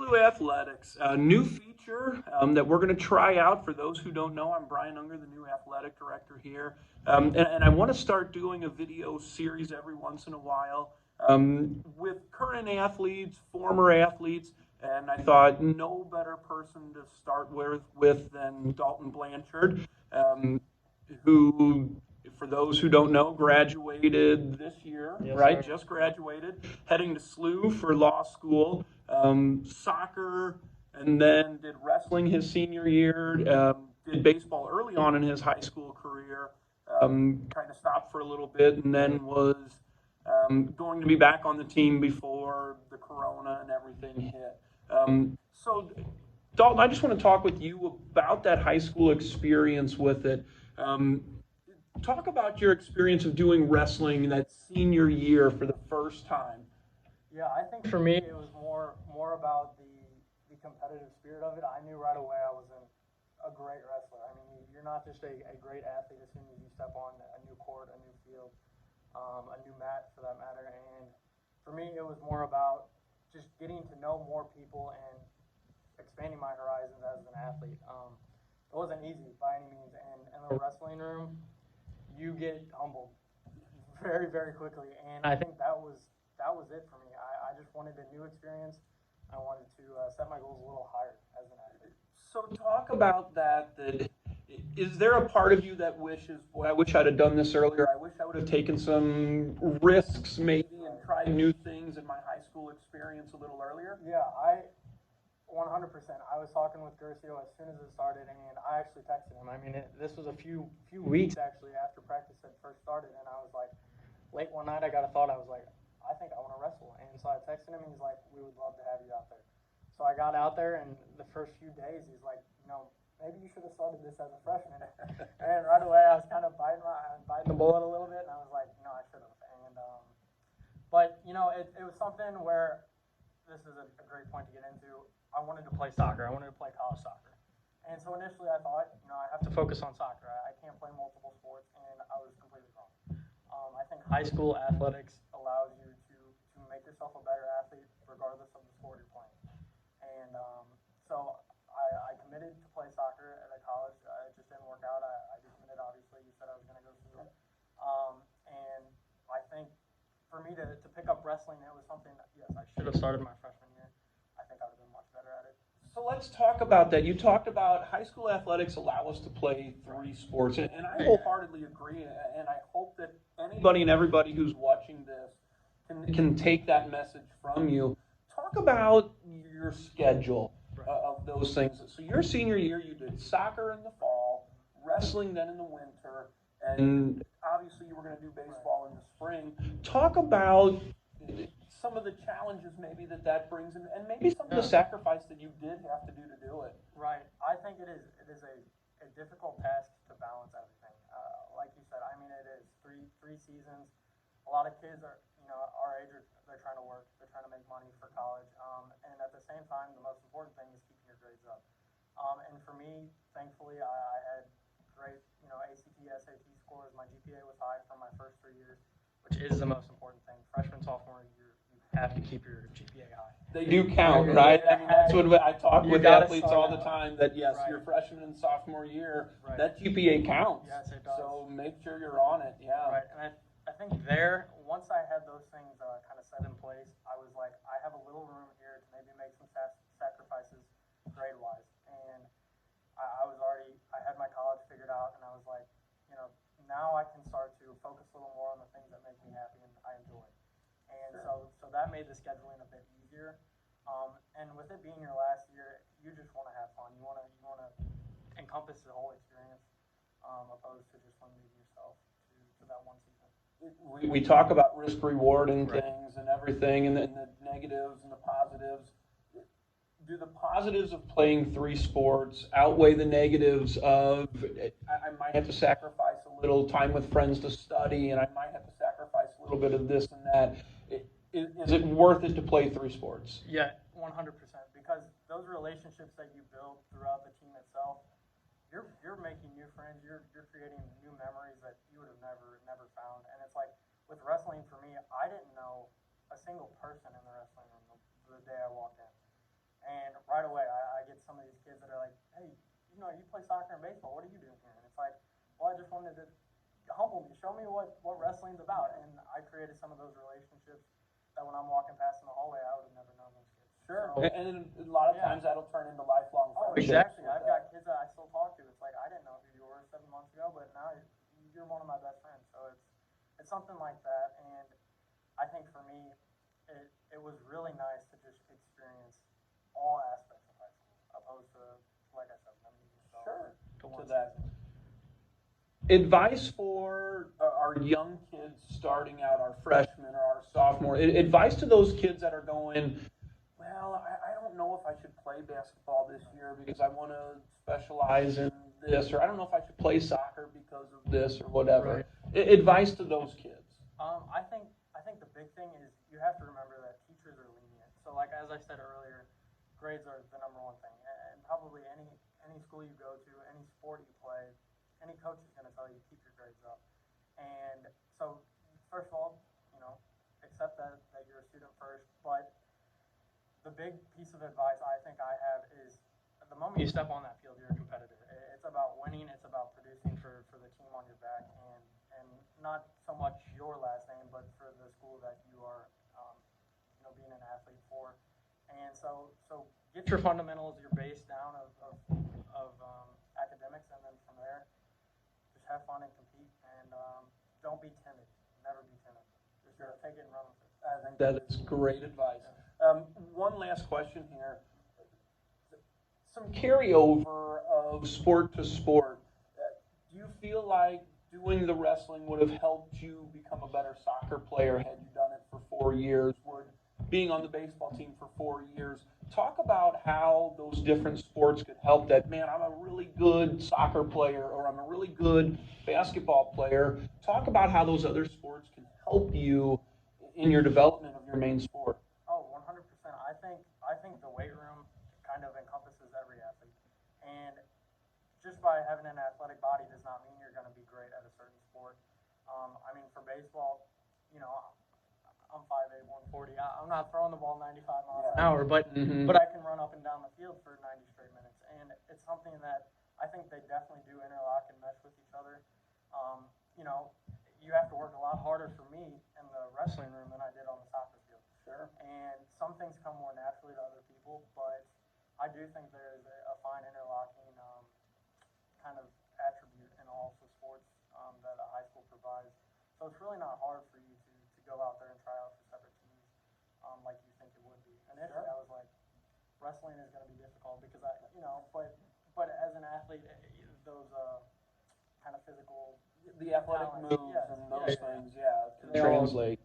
Waterloo Athletics, a new feature that we're going to try out. For those who don't know, I'm Brian Unger, the new athletic director here. And I want to start doing a video series every once in a while with current athletes, former athletes, and I thought no better person to start with than Dalton Blanchard, who, for those who don't know, graduated this year, Yes, right? sir. Just graduated, heading to SLU for law school, soccer, and then did wrestling his senior year, did baseball early on in his high school career, kind of stopped for a little bit, and then was going to be back on the team before the corona and everything hit. So, Dalton, I just want to talk with you about that high school experience with it. Talk about your experience of doing wrestling that senior year for the first time. Yeah, I think for me it was more about the competitive spirit of it. I knew right away I was a great wrestler. I mean, you're not just a great athlete as soon as you step on a new court, a new field, a new mat for that matter. And for me, it was more about just getting to know more people and expanding my horizons as an athlete. It wasn't easy by any means, and in the wrestling room, you get humbled very, very quickly. And I think that was it for me. I just wanted a new experience. I wanted to set my goals a little higher as an athlete. So talk about that. Is there a part of you that wishes, boy, I wish I'd have done this earlier. I wish I would have taken some risks maybe and tried new things in my high school experience a little earlier? Yeah, 100%. I was talking with Gercio as soon as it started, and I actually texted him. I mean, this was a few weeks actually after practice had first started, and I was like, late one night I got a thought. I was like, I think I want to wrestle, and so I texted him, and he's like, we would love to have you out there. So I got out there, and the first few days he's like, maybe you should have started this as a freshman. And right away I was kind of biting the bullet a little bit, and I was like, I should have. And but it was something where this is a great point to get into. I wanted to play soccer. I wanted to play college soccer. And so initially I thought, I have to focus on soccer. I can't play multiple sports, and I was completely wrong. I think high school athletics allows you to make yourself a better athlete regardless of the sport you're playing. And so I committed to play soccer at college. It just didn't work out. I decommitted, obviously. You said I was going to go through it. And I think for me to pick up wrestling, it was something that, yes, I should have started my freshman year. I think I would have been much better at it. So let's talk about that. You talked about high school athletics allow us to play three sports, and I wholeheartedly agree, and I hope that anybody and everybody who's watching this can take that message from you. Talk about your schedule of those things. So your senior year, you did soccer in the fall, wrestling then in the winter, and obviously you were going to do baseball in the spring. Talk about some of the challenges maybe that brings, and maybe some of the sacrifice that you did have to do it. Right. I think it is a difficult task to balance everything. Like you said, I mean, it is three seasons. A lot of kids are, our age, they're trying to work, they're trying to make money for college, and at the same time, the most important thing is keeping your grades up. And for me, thankfully, I had great, ACT, SAT scores. My GPA was high for my first 3 years, which is the most important thing. Freshman, sophomore year, you have to keep your GPA high. They do count, right? I mean, that's what I talk with athletes all the time, that yes, your freshman and sophomore year, that GPA counts. Yes, it does. So make sure you're on it, yeah. Right, and I think once I had those things kind of set in place, I was like, I have a little room here to maybe make some sacrifices grade-wise. And I had my college figured out, and I was like, now I can start to focus a little more on the things that make me happy and I enjoy. And so that made the scheduling a bit easier. And with it being your last year, you just want to have fun. You want to encompass the whole experience, opposed to just limiting yourself to that one season. We talk about risk reward and things and everything, and the negatives and the positives. Do the positives of playing three sports outweigh the negatives of I might have to sacrifice a little time with friends to study, and I might have to sacrifice a little bit of this and that? Is it worth it to play three sports? Yeah, 100%. Because those relationships that you build throughout the team itself, you're making new friends. You're creating new memories that you would have never found. And it's like with wrestling, for me, I didn't know a single person in the wrestling room the day I walked in. you play soccer and baseball. What are you doing here? And it's like, well, I just wanted to humble me, show me what wrestling's about. And I created some of those relationships that when I'm walking past in the hallway, I would have never known those kids. Sure. So, And a lot of times that'll turn into lifelong oh, friendships. exactly. I've got kids that I still talk to. It's like, I didn't know who you were 7 months ago, but now you're one of my best friends. So it's something like that. And I think for me, it was really nice to just experience all aspects of high school, opposed to, like I said, limiting yourself to one that. season. Advice for our young kids starting out, our freshmen or our sophomore, advice to those kids that are going, well, I don't know if I should play basketball this year because I want to specialize in this, or I don't know if I should play soccer because of this or whatever. Right. Advice to those kids. I think the big thing is you have to remember that teachers are lenient. So like as I said earlier, grades are the number one thing, and probably any school you go to, any sport you play, any coach is going to tell you keep your grades up. And so first of all, accept that you're a student first. But the big piece of advice I think I have is the moment you step on that field, you're a competitor. It's about winning. It's about producing for the team on your back, and not so much your last name, but for the school that you are, being an athlete for. And so get your fundamentals, your base down of academics, and then from there, just have fun and compete, and don't be timid. Never be timid. Just take it and run with it. I think that is great advice. One last question here. Some carryover of sport to sport. Do you feel like doing the wrestling would have helped you become a better soccer player had you done it for 4 years? Would being on the baseball team for 4 years, talk about how those different sports could help that, man, I'm a really good soccer player or I'm a really good basketball player. Talk about how those other sports can help you in your development of your main sport. Oh, 100%. I think the weight room kind of encompasses every athlete. And just by having an athletic body does not mean you're going to be great at a certain sport. For baseball, I'm 5'8", 140. I'm not throwing the ball 95 miles an hour, but I can run up and down the field for 90 straight minutes. And it's something that I think they definitely do interlock and mesh with each other. You have to work a lot harder for me in the wrestling room than I did on the soccer field. Sure. And some things come more naturally to other people, but I do think there is a fine interlocking kind of attribute in all the sports that a high school provides. So it's really not hard for you to go out there and try out for separate teams like you think it would be. Initially, I was like, wrestling is going to be difficult because but as an athlete, those kind of physical, the athletic moves and those things, can they translate.